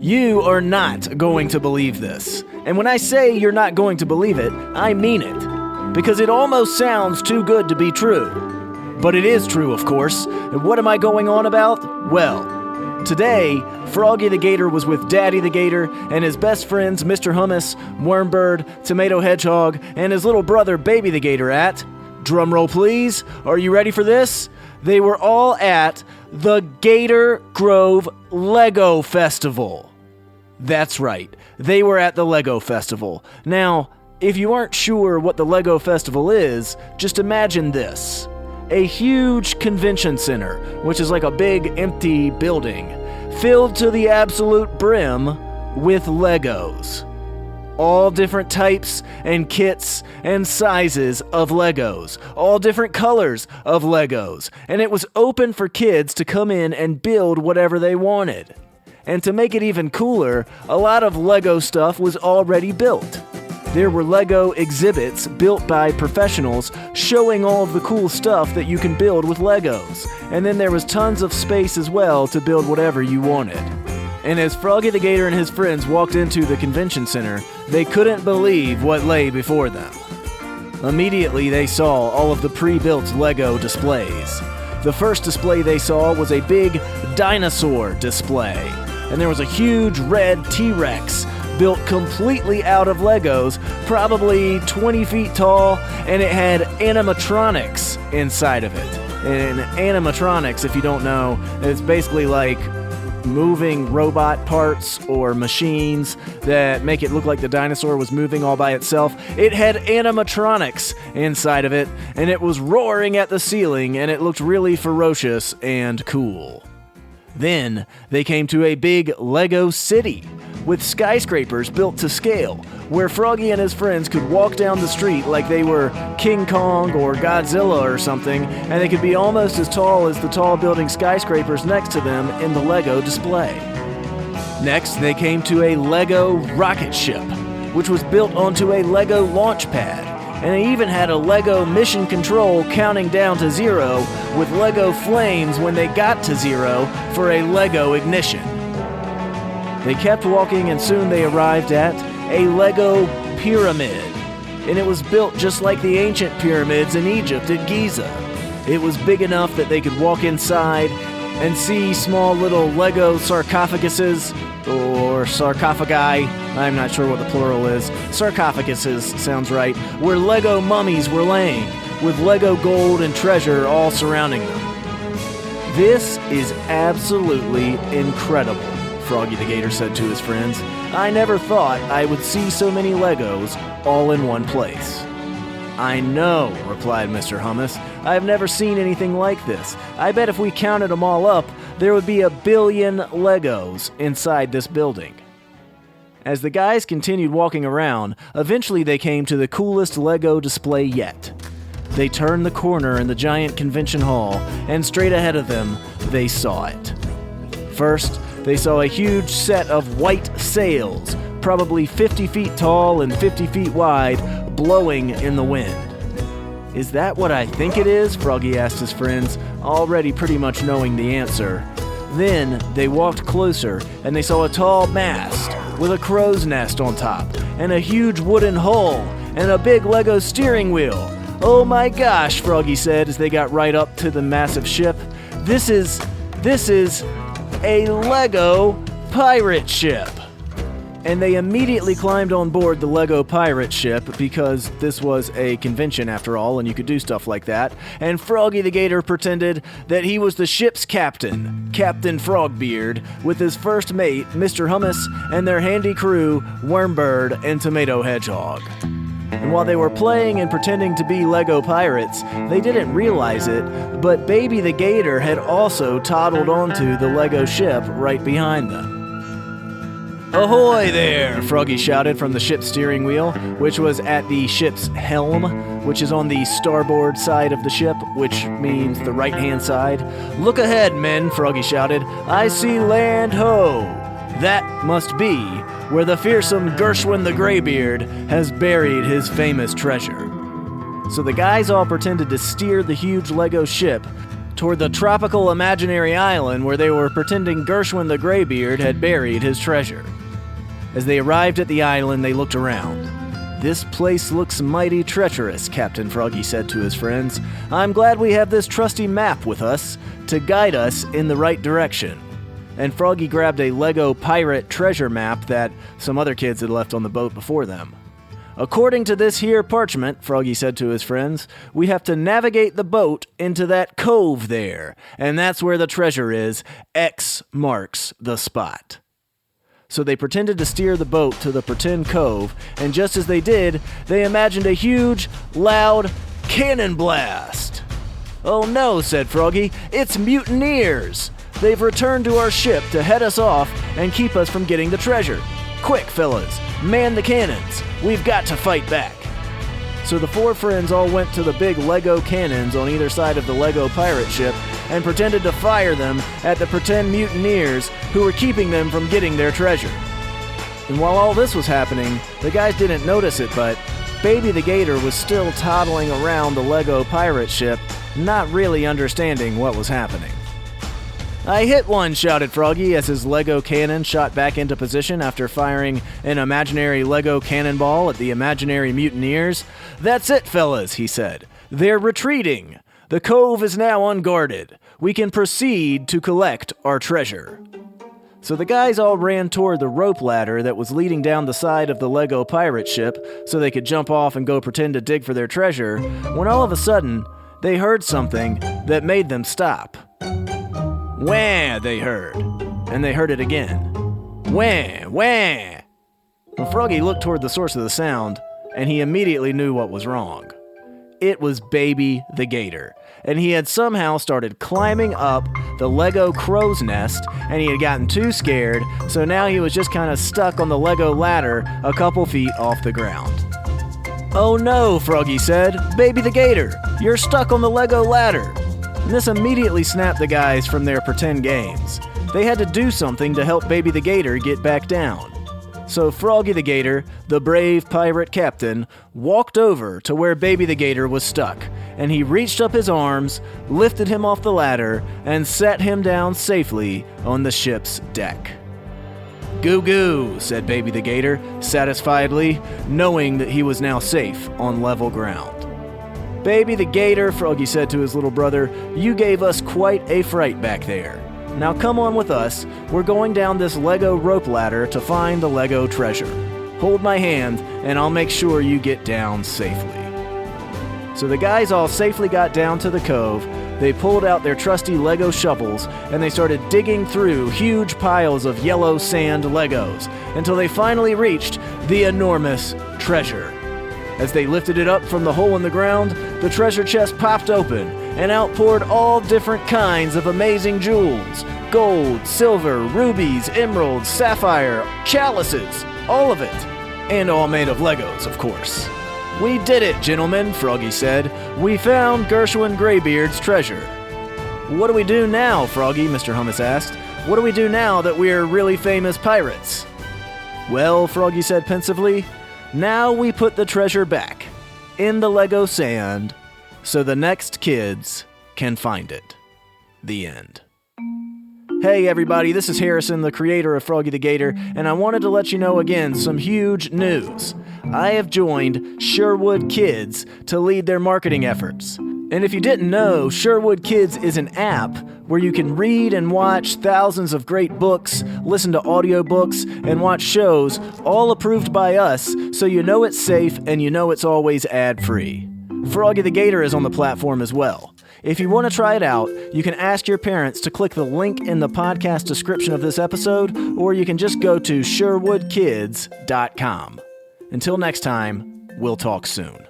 You are not going to believe this. And when I say you're not going to believe it, I mean it. Because it almost sounds too good to be true. But it is true, of course. And what am I going on about? Well, today, Froggy the Gator was with Daddy the Gator and his best friends Mr. Hummus, Wormbird, Tomato Hedgehog, and his little brother Baby the Gator at, drumroll please, are you ready for this? They were all at the Gator Grove Lego Festival. That's right, they were at the Lego Festival. Now, if you aren't sure what the Lego Festival is, just imagine this. A huge convention center, which is like a big empty building, filled to the absolute brim with Legos. All different types and kits and sizes of Legos, all different colors of Legos, and it was open for kids to come in and build whatever they wanted. And to make it even cooler, a lot of Lego stuff was already built. There were Lego exhibits built by professionals showing all of the cool stuff that you can build with Legos. And then there was tons of space as well to build whatever you wanted. And as Froggy the Gator and his friends walked into the convention center, they couldn't believe what lay before them. Immediately they saw all of the pre-built Lego displays. The first display they saw was a big dinosaur display. And there was a huge red T-Rex built completely out of Legos, probably 20 feet tall, and it had animatronics inside of it. And animatronics, if you don't know, it's basically like moving robot parts or machines that make it look like the dinosaur was moving all by itself. It had animatronics inside of it, and it was roaring at the ceiling, and it looked really ferocious and cool. Then they came to a big Lego city with skyscrapers built to scale, where Froggy and his friends could walk down the street like they were King Kong or Godzilla or something, and they could be almost as tall as the tall building skyscrapers next to them in the Lego display. Next, they came to a Lego rocket ship, which was built onto a Lego launch pad, and they even had a Lego mission control counting down to 0 with Lego flames when they got to 0 for a Lego ignition. They kept walking and soon they arrived at a Lego pyramid, and it was built just like the ancient pyramids in Egypt at Giza. It was big enough that they could walk inside and see small little Lego sarcophaguses, or sarcophagi, I'm not sure what the plural is. Sarcophaguses sounds right, where Lego mummies were laying, with Lego gold and treasure all surrounding them. This is absolutely incredible, Froggy the Gator said to his friends. I never thought I would see so many Legos all in one place. I know, replied Mr. Hummus. I've never seen anything like this. I bet if we counted them all up, there would be 1 billion Legos inside this building. As the guys continued walking around, eventually they came to the coolest Lego display yet. They turned the corner in the giant convention hall, and straight ahead of them, they saw it. First, they saw a huge set of white sails, probably 50 feet tall and 50 feet wide, blowing in the wind. Is that what I think it is? Froggy asked his friends, already pretty much knowing the answer. Then they walked closer, and they saw a tall mast with a crow's nest on top, and a huge wooden hull, and a big Lego steering wheel. Oh my gosh, Froggy said as they got right up to the massive ship. This is a Lego pirate ship. And they immediately climbed on board the Lego pirate ship because this was a convention after all, and you could do stuff like that. And Froggy the Gator pretended that he was the ship's captain, Captain Frogbeard, with his first mate, Mr. Hummus, and their handy crew, Wormbird and Tomato Hedgehog. And while they were playing and pretending to be Lego pirates, they didn't realize it, but Baby the Gator had also toddled onto the Lego ship right behind them. Ahoy there, Froggy shouted from the ship's steering wheel, which was at the ship's helm, which is on the starboard side of the ship, which means the right-hand side. Look ahead, men, Froggy shouted. I see land ho! That must be where the fearsome Gershwin the Greybeard has buried his famous treasure. So the guys all pretended to steer the huge Lego ship toward the tropical imaginary island where they were pretending Gershwin the Graybeard had buried his treasure. As they arrived at the island, they looked around. "This place looks mighty treacherous," Captain Froggy said to his friends. "I'm glad we have this trusty map with us to guide us in the right direction." And Froggy grabbed a Lego pirate treasure map that some other kids had left on the boat before them. "According to this here parchment," Froggy said to his friends, "we have to navigate the boat into that cove there, and that's where the treasure is. X marks the spot." So they pretended to steer the boat to the pretend cove, and just as they did, they imagined a huge, loud cannon blast. "Oh no," said Froggy, "it's mutineers! They've returned to our ship to head us off and keep us from getting the treasure. Quick, fellas, man the cannons. We've got to fight back." So the four friends all went to the big Lego cannons on either side of the Lego pirate ship and pretended to fire them at the pretend mutineers who were keeping them from getting their treasure. And while all this was happening, the guys didn't notice it, but Baby the Gator was still toddling around the Lego pirate ship, not really understanding what was happening. "I hit one," shouted Froggy as his Lego cannon shot back into position after firing an imaginary Lego cannonball at the imaginary mutineers. "That's it, fellas," he said. "They're retreating. The cove is now unguarded. We can proceed to collect our treasure." So the guys all ran toward the rope ladder that was leading down the side of the Lego pirate ship so they could jump off and go pretend to dig for their treasure, when all of a sudden, they heard something that made them stop. "Wah," they heard, and they heard it again. "Wah, wah." Well, Froggy looked toward the source of the sound, and he immediately knew what was wrong. It was Baby the Gator, and he had somehow started climbing up the Lego crow's nest, and he had gotten too scared, so now he was just kind of stuck on the Lego ladder a couple feet off the ground. "Oh no," Froggy said. "Baby the Gator, you're stuck on the Lego ladder." And this immediately snapped the guys from their pretend games. They had to do something to help Baby the Gator get back down. So Froggy the Gator, the brave pirate captain, walked over to where Baby the Gator was stuck, and he reached up his arms, lifted him off the ladder, and set him down safely on the ship's deck. "Goo goo," said Baby the Gator, satisfiedly, knowing that he was now safe on level ground. "Baby the Gator," Froggy said to his little brother, "you gave us quite a fright back there. Now come on with us. We're going down this Lego rope ladder to find the Lego treasure. Hold my hand, and I'll make sure you get down safely." So the guys all safely got down to the cove. They pulled out their trusty Lego shovels, and they started digging through huge piles of yellow sand Legos until they finally reached the enormous treasure. As they lifted it up from the hole in the ground, the treasure chest popped open and out poured all different kinds of amazing jewels. Gold, silver, rubies, emeralds, sapphire, chalices, all of it. And all made of Legos, of course. "We did it, gentlemen," Froggy said. "We found Gershwin Graybeard's treasure." "What do we do now, Froggy?" Mr. Hummus asked. "What do we do now that we're really famous pirates?" "Well," Froggy said pensively, "now we put the treasure back in the Lego sand so the next kids can find it." The end. Hey everybody, this is Harrison, the creator of Froggy the Gator, and I wanted to let you know again some huge news. I have joined Sherwood Kids to lead their marketing efforts. And if you didn't know, Sherwood Kids is an app where you can read and watch thousands of great books, listen to audiobooks, and watch shows, all approved by us, so you know it's safe and you know it's always ad-free. Froggy the Gator is on the platform as well. If you want to try it out, you can ask your parents to click the link in the podcast description of this episode, or you can just go to sherwoodkids.com. Until next time, we'll talk soon.